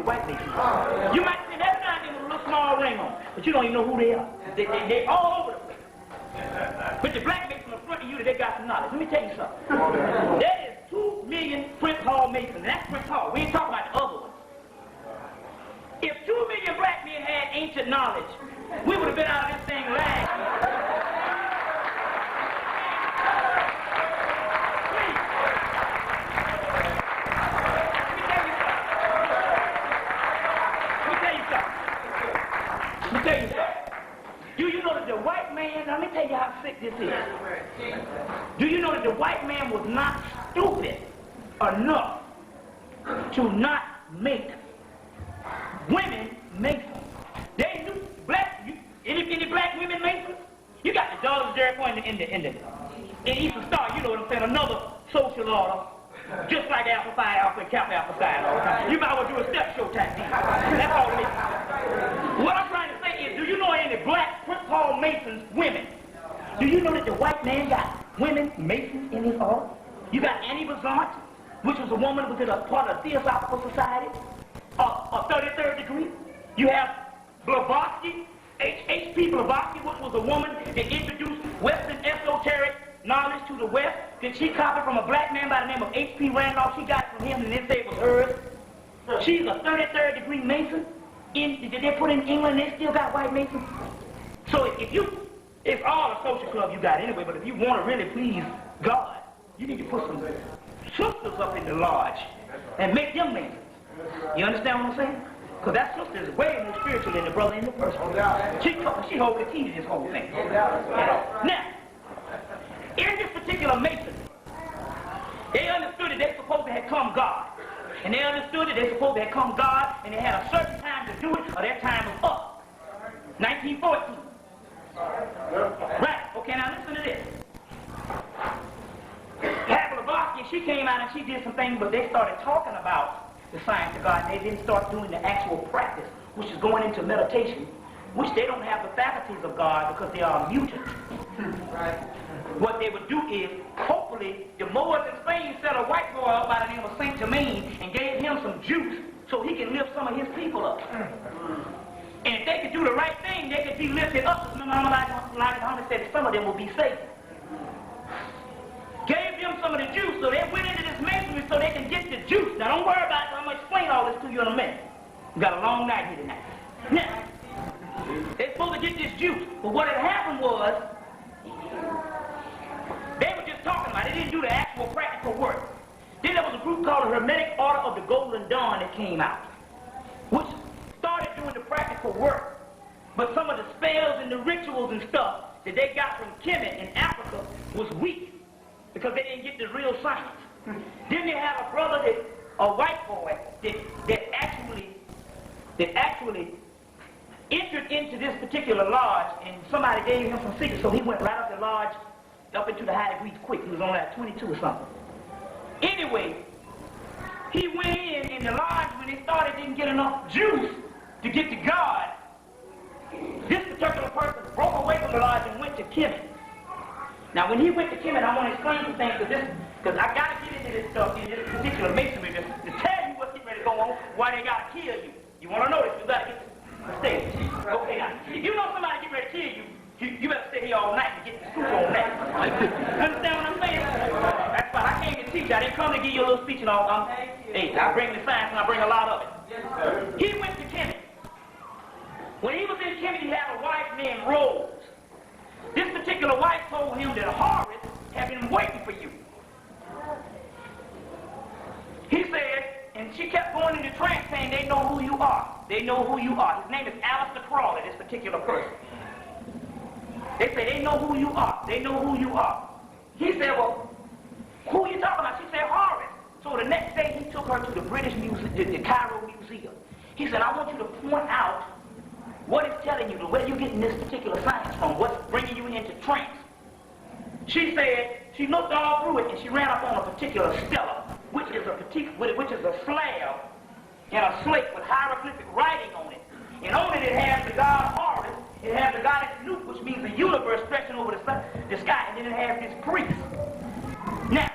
the white Masons. You might see that now with a little small ring on, but you don't even know who they are. They all over the place. But the black Masons in front of you, they got some knowledge. Let me tell you something. There is 2 million Prince Hall Masons, and that's Prince Hall. We ain't talking about the other ones. If 2 million black men had ancient knowledge, we would have been out of this thing last year. Do you know that the white man, let me tell you how sick this is. Do you know that the white man was not stupid enough to not make women Masons? They knew any black women Masons? You got the Daughters of Jericho in Eastern Star, you know what I'm saying, another social order. Just like Alpha Phi Alpha and Kappa Alpha Psi all the time. You might well do a step show type thing. That's all it is. What I'm trying to say is, do you know any black Prince Hall Masons women? Do you know that the white man got women Masons in his order? You got Annie Besant, which was a woman who was a part of the Theosophical Society, a 33rd degree. You have Blavatsky, H.P. Blavatsky, which was a woman that introduced Western esoteric knowledge to the West. That she copied from a black man by the name of H.P. Randolph. She got it from him and then said it was hers. She's a 33rd degree Mason. Did they put in England and they still got white Masons? So it's all a social club you got anyway, but if you want to really please God, you need to put some sisters up in the lodge and make them Masons. You understand what I'm saying? Because that sister is way more spiritual than the brother in the first one. She holds the key to this whole thing. Now, in this particular Mason, they understood that they supposed to have come God. And they understood that they supposed to have come God, and they had a certain time to do it, or their time was up. 1914. Right, okay, now listen to this. Blavatsky, she came out and she did some things, but they started talking about the science of God, and they didn't start doing the actual practice, which is going into meditation, which they don't have the faculties of God because they are mutant. Right. What they would do is, hopefully, the Moors in Spain set a white boy up by the name of Saint Germain and gave him some juice so he can lift some of his people up. And if they could do the right thing, they could be lifted up. Like said, some of them will be saved. Gave them some of the juice, so they went into this masonry so they can get the juice. Now, don't worry about it. I'm going to explain all this to you in a minute. We got a long night here tonight. Now, they're supposed to get this juice, but what had happened was, they were just talking about it. They didn't do the actual practical work. Then there was a group called the Hermetic Order of the Golden Dawn that came out, which started doing the practical work. But some of the spells and the rituals and stuff that they got from Hemmitt in Africa was weak because they didn't get the real science. Then they had a brother, a white boy, that actually entered into this particular lodge, and somebody gave him some secrets, so he went right up the lodge up into the high degrees quick. He was only at 22 or something. Anyway, he went in the lodge when they started, didn't get enough juice to get to God. This particular person broke away from the lodge and went to Hemmitt. Now, when he went to Hemmitt, I want to explain some things because I got to get into this stuff in this particular masonry to tell you what's getting ready to go on, why they got to kill you. You want to know this, you got to get to the stage. Okay, now, if you know somebody getting ready to kill you, you better stay here all night and get the scoop on that. Understand what I'm saying? That's why I came to teach. I didn't come to give you a little speech and all. Hey, I bring the science and I bring a lot of it. He went to Hemmitt. When he was in Hemmitt, he had a wife named Rose. This particular wife told him that Horus had been waiting for you. He said, and she kept going into trance saying, they know who you are. They know who you are. His name is Aleister Crowley, this particular person. They say, they know who you are. They know who you are. He said, well, who are you talking about? She said, Horus. So the next day, he took her to the British Museum, the Cairo Museum. He said, I want you to point out what it's telling you, where you're getting this particular science from, what's bringing you into trance. She said, she looked all through it, and she ran up on a particular stela, which is a slab and a slate with hieroglyphic writing on it. And on it, it has the god Horus. It has the goddess Nut, which means the universe stretching over the sky, and then it has this priest. Now,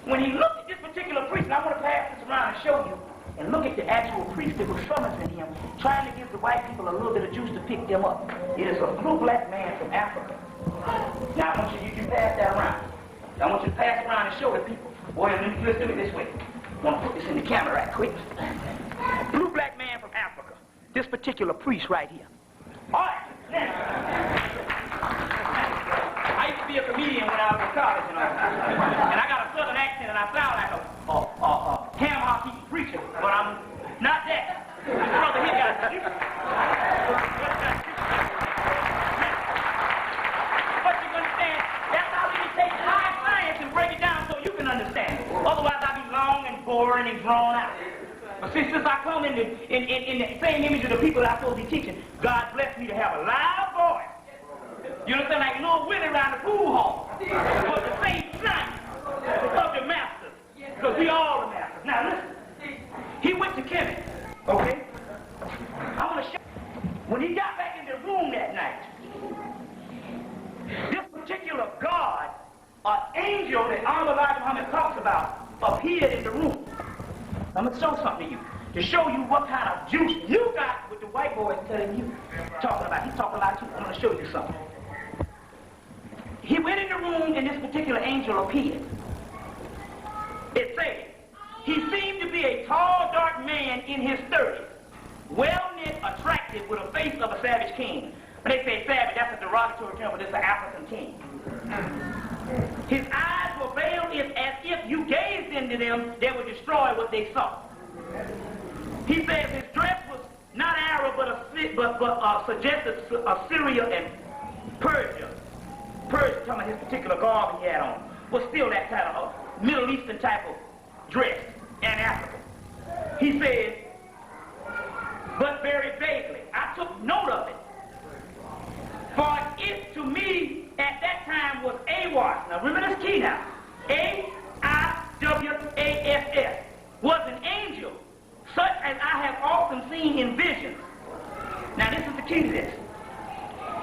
when he looked at this particular priest, and I want to pass this around and show you, and look at the actual priest that was summoning him, trying to give the white people a little bit of juice to pick them up. It is a blue black man from Africa. Now I want you can pass that around. I want you to pass it around and show the people. Boy, let's do it this way. I'm going to put this in the camera right quick. Blue black man from Africa. This particular priest right here. All right, now. I used to be a comedian when I was in college, you know. And I got a southern accent and I sound like a ham hockey preacher, but I'm not that. This brother here got a but you understand, that's how we can take high science and break it down so you can understand it. Otherwise I'd be long and boring and drawn out. But since I come in the same image of the people that I'm supposed to be teaching, God blessed me to have a loud voice. You understand? Like Lord Willie around the pool hall. But the same son of the masters. Because we all the masters. Now listen. He went to Hemmitt. Okay? I want to show you. When he got back in the room that night, this particular God, or angel that Elijah Muhammad talks about, appeared in the room. I'm going to show something to you, to show you what kind of juice you got with the white boy is telling you, talking about. He's talking about you. I'm going to show you something. He went in the room and this particular angel appeared. It said, he seemed to be a tall, dark man in his 30s, well-knit, attractive, with a face of a savage king. When they say savage, that's a derogatory term, but it's an African king. His eyes were veiled as if you gazed into them, they would destroy what they saw. He says his dress was not Arab, but suggested Syria and Persia. Persia, talking about his particular garb he had on, was still that kind of Middle Eastern type of dress, and African. He said, but very vaguely. I took note of it. For it to me at that time was AWAS. Now remember this key now. AIWASS was an angel, such as I have often seen in visions. Now this is the key to this.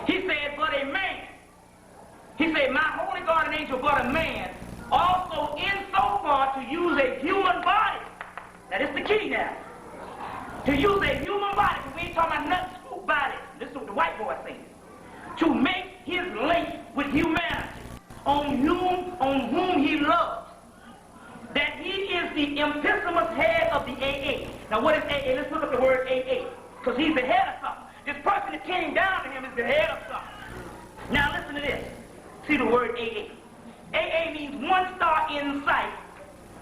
He said, but a man. He said, my holy guardian angel, but a man, also insofar to use a human body. Now this is the key now. To use a human body, because we ain't talking about nothing spook body. This is what the white boy saying. To make his link with humanity, on whom he loves. That he is the imprisonment head of the AA. Now what is AA? Let's look at the word AA. Because he's the head of something. This person that came down to him is the head of something. Now listen to this. See the word AA. AA means one star in sight.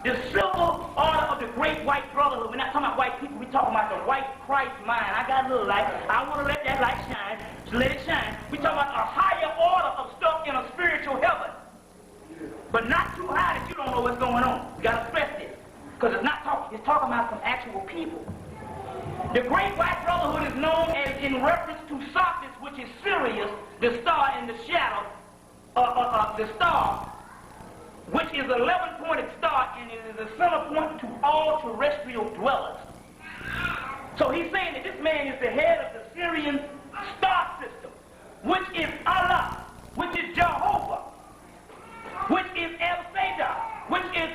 The silver order of the great white brotherhood. We're not talking about white people. We're talking about the white Christ mind. I got a little light. I want to let that light shine. So let it shine. We're talking about a higher order of stuff in a spiritual heaven. But not too high that you don't know what's going on. You got to stress this. Because it's talking about some actual people. The great white brotherhood is known as in reference to Sophis, which is Sirius, the star in the shadow, the star, which is an 11-pointed star, and it is a center point to all terrestrial dwellers. So he's saying that this man is the head of the Syrian star system, which is Allah, which is Jehovah, which is El Sadar, which is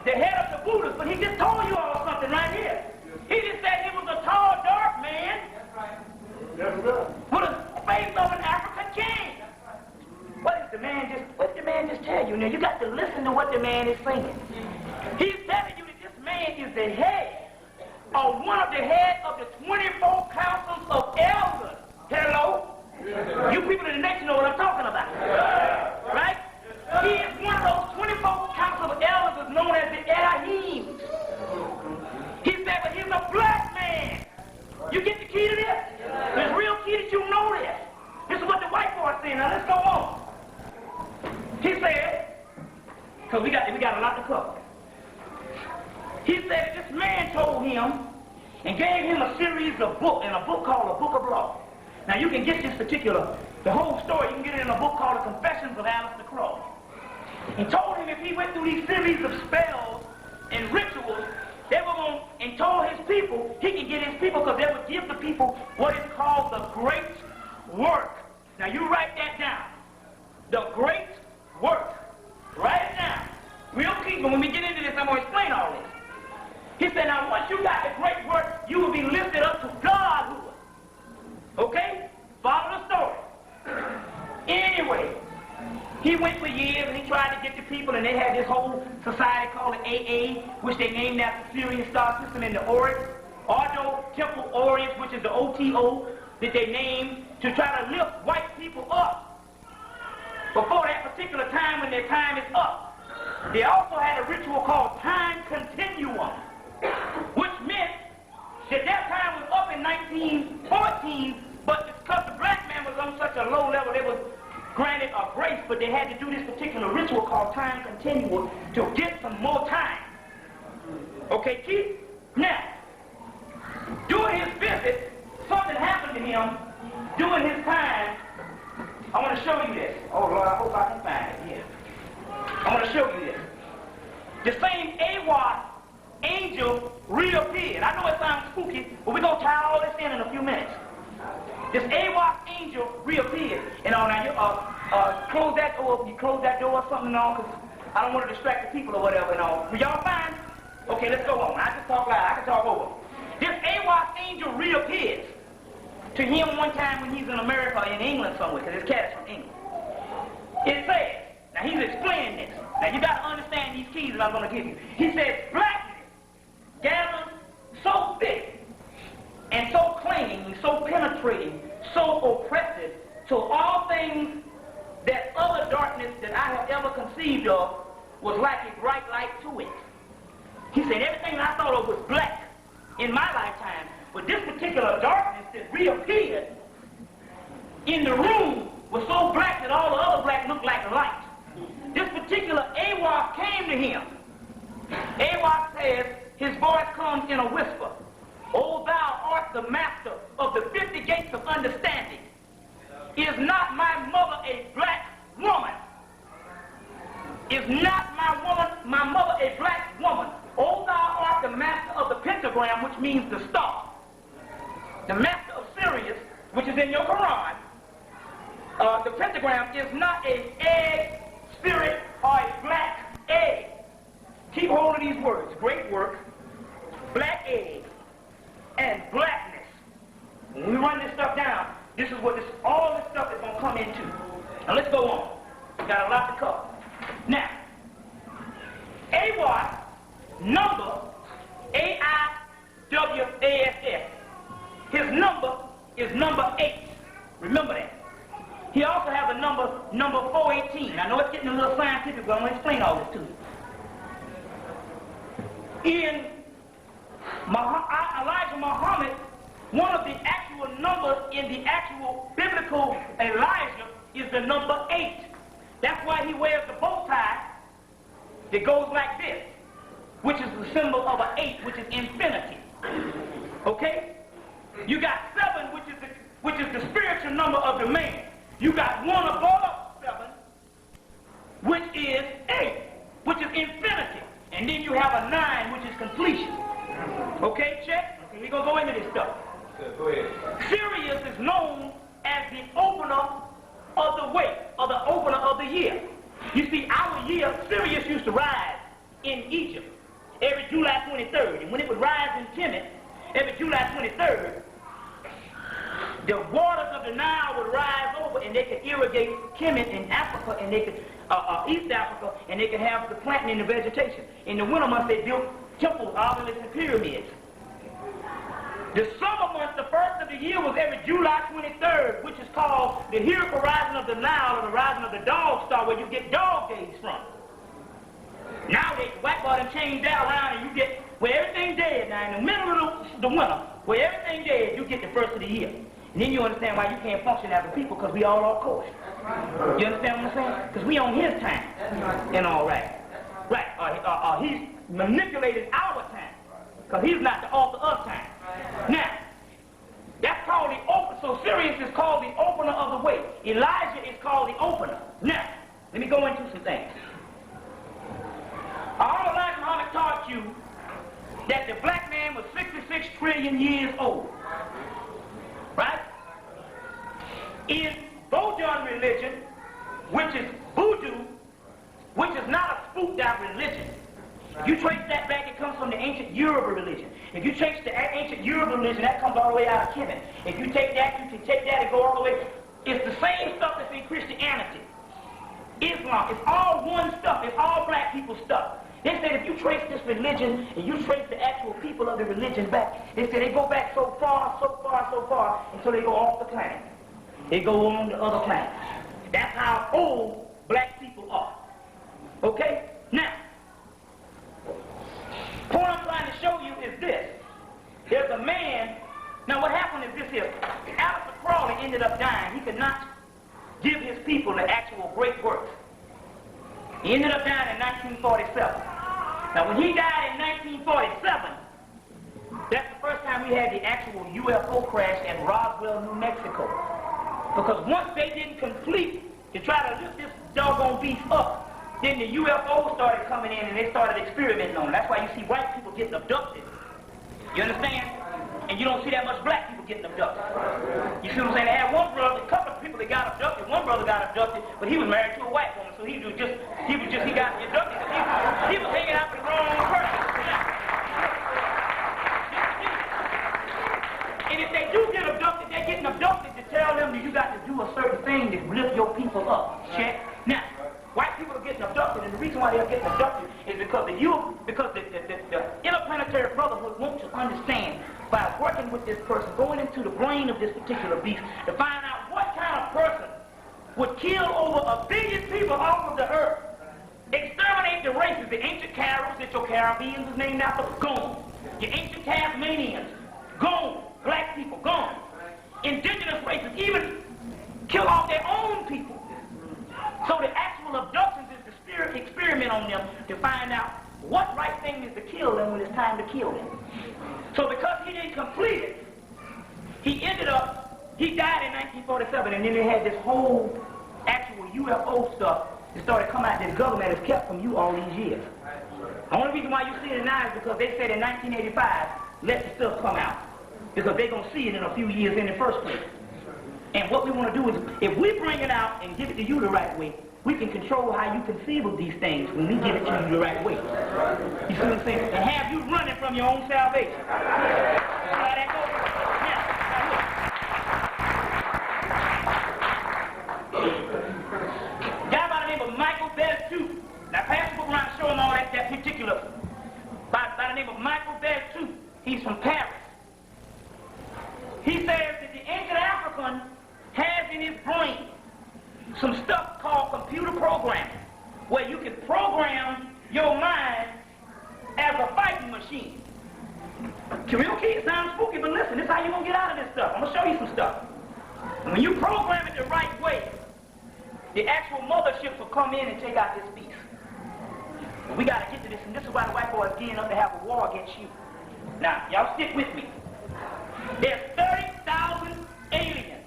the head of the Buddhists. But he just told you all something right here. He just said he was a tall, dark man with a face of an African king. What did the man just tell you? Now you got to listen to what the man is saying. He's telling you that this man is the head, or one of the heads of the 24 councils of elders. Hello? You people in the next know what I'm talking about. Right? He is one of those 24 councils of elders that's known as the Elohim. He said, but he's a black man. You get the key to this? It's real key that you know this. This is what the white boy is saying. Now let's go on. He said, because we got a lot to cover. He said this man told him and gave him a series of books, and a book called A Book of Law. Now you can get this particular, the whole story, you can get it in a book called The Confessions of Alistair Crowley. He told him if he went through these series of spells and rituals, they were going, and told his people, he could get his people, because they would give the people what is called the great work. Now you write that down. The great work. Write it down. Real key, but when we get into this, I'm going to explain all this. He said, now once you got the great work, you will be lifted up to Godhood. Okay? Follow the story. Anyway, he went for years and he tried to get the people, and they had this whole society called the AA, which they named after Sirius star system in the Orient, Ordo Temple Orient, which is the OTO, that they named to try to lift white people up before that particular time when their time is up. They also had a ritual called time continuum, which meant that their time was up in 1914, but because the black man was on such a low level, they was granted a grace, but they had to do this particular ritual called time continuum to get some more time. Okay, Keith? Now, during his visit, something happened to him during his time. I want to show you this. Oh, Lord, I hope I can find it here. I want to show you this. The same AWOT angel reappeared. I know it sounds spooky, but we're going to tie all this in a few minutes. This AWOT angel reappeared. And now you close that door, you close that door or something and all, because I don't want to distract the people or whatever and all. Are y'all fine? Okay, let's go on. I just talk loud. I can talk over. This AWOT angel reappears to him one time when he's in America or in England somewhere, because his cat is from England. It says, now he's explaining this. Now you got to understand these keys that I'm going to give you. He says, blackness gathers so thick and so clinging, so penetrating, so oppressive to all things that other darkness that I have ever conceived of was like a bright light to it. He said everything I thought of was black in my lifetime, but this particular darkness that reappeared in the room was so black that all the other black looked like light. This particular AWOT came to him. AWOT says, his voice comes in a whisper. O thou art the master of the 50 gates of understanding. Is not my mother a black woman? Is not my mother a black woman? O thou art the master of the pentagram, which means the star. The master of Sirius, which is in your Quran. The pentagram is not an egg, spirit, or a black egg. Keep hold of these words. Great work, black egg, and blackness. When we run this stuff down, this is what all this stuff is going to come into. Now let's go on. We got a lot to cover. Now, AWAS number, AIWASS. His number is number 8. Remember that. He also has a number 418. I know it's getting a little scientific, but I'm going to explain all this to you. In Elijah Muhammad, one of the actual numbers in the actual biblical Elijah is the number 8. That's why he wears the bow tie that goes like this, which is the symbol of an 8, which is infinity. Okay? You got 7, which is the spiritual number of the man. You got 1 above 7, which is 8, which is infinity. And then you have a 9, which is completion. Okay, check? Okay, we're going to go into this stuff. Go ahead. Sirius is known as the opener of the way, or the opener of the year. You see, our year, Sirius used to rise in Egypt every July 23rd. And when it would rise in Hemmitt every July 23rd, the waters of the Nile would rise over, and they could irrigate Kemet in Africa, and they could East Africa, and they could have the planting and the vegetation. In the winter months, they built temples, obelisks, and pyramids. The summer months, the first of the year, was every July 23rd, which is called the heroic rising of the Nile, or the rising of the dog star, where you get dog days from. Nowadays, whiteboard and change that around, and you get where everything's dead. Now, in the middle of the winter, where everything's dead, you get the first of the year. And then you understand why you can't function as a people, because we all off course. You understand what I'm saying? Because we on his time. And all right. Right. He's manipulated our time, because he's not the author of time. Now, that's called the opener. So Sirius is called the opener of the way. Elijah is called the opener. Now, let me go into some things. Elijah Muhammad taught you that the black man was 66 trillion years old. Right? In Bojan religion, which is voodoo, which is not a spooked out religion, you trace that back actually comes from the ancient Yoruba religion. If you trace the ancient Yoruba religion, that comes all the way out of Hemmitt. If you take that, you can take that and go all the way. It's the same stuff that's in Christianity. Islam, it's all one stuff. It's all black people stuff. They said if you trace this religion and you trace the actual people of the religion back, they said they go back so far, until they go off the planet. They go on to other planets. That's how old black people are. Okay? Now, the point I'm trying to show you is this. There's a man. Now what happened is this here. Alistair Crowley ended up dying. He could not give his people the actual great works. He ended up dying in 1947. Now when he died in 1947, that's the first time we had the actual UFO crash at Roswell, New Mexico. Because once they didn't complete to try to lift this doggone beast up, then the UFOs started coming in and they started experimenting on it. That's why you see white people getting abducted. You understand? And you don't see that much black people getting abducted. You see what I'm saying? They had one brother, a couple of people that got abducted. One brother got abducted, but he was married to a white woman, so he got abducted. He was hanging out with the wrong person. And if they do get abducted, they're getting abducted to tell them that you got to do a certain thing to lift your people up. Check. Now, white people are getting abducted, and the reason why they're getting abducted is because the interplanetary brotherhood wants to understand by working with this person, going into the brain of this particular beast, to find out what kind of person would kill over 1 billion people off of the earth, exterminate the races, the ancient Caribs that your Caribbeans is named after, gone. Your ancient Tasmanians, gone. Black people, gone. Indigenous races, even kill off their own people. So the actual abductions is the spirit experiment on them to find out what right thing is to kill them when it's time to kill them. So because he didn't complete it, he died in 1947, and then they had this whole actual UFO stuff that started coming out that the government has kept from you all these years. The only reason why you see it now is because they said in 1985, let the stuff come out. Because they're going to see it in a few years in the first place. And what we want to do is, if we bring it out and give it to you the right way, we can control how you conceive of these things when we give it to you the right way. You see what I'm saying? And have you running from your own salvation. How that goes? Now, a guy by the name of Michael Beltooth. Now, Pastor will around and show him all that particular. By the name of Michael Beltooth. He's from Paris. He says that the ancient African has in his brain some stuff called computer programming, where you can program your mind as a fighting machine. Okay, it sounds spooky, but listen, this is how you're going to get out of this stuff. I'm going to show you some stuff. When you program it the right way, the actual motherships will come in and take out this beast. And we got to get to this, and this is why the white boys are gearing up to have a war against you. Now, y'all stick with me. There's 30,000 aliens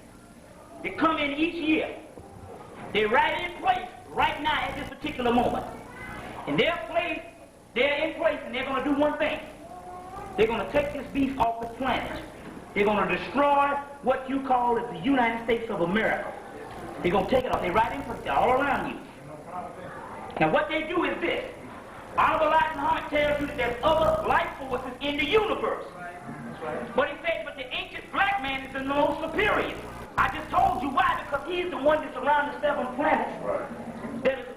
that come in each year. They're right in place right now at this particular moment. And they're in place, and they're going to do one thing. They're going to take this beast off the planet. They're going to destroy what you call as the United States of America. They're going to take it off. They're right in place. They're all around you. Now what they do is this. Honorable Elijah Muhammad tells you that there's other life forces in the universe. But he said, but the ancient black man is the most superior. I just told you why, because he's the one that's around the 7 planets.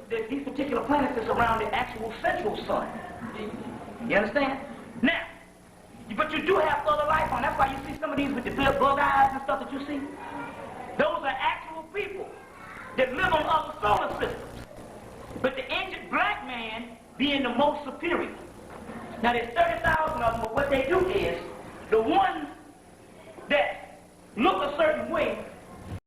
There's these particular planets that's around the actual central sun. You understand? Now, but you do have other life on. That's why you see some of these with the bug eyes and stuff that you see. Those are actual people that live on other solar systems. But the ancient black man being the most superior. Now there's 30,000 of them, but what they do is, the ones that look a certain way,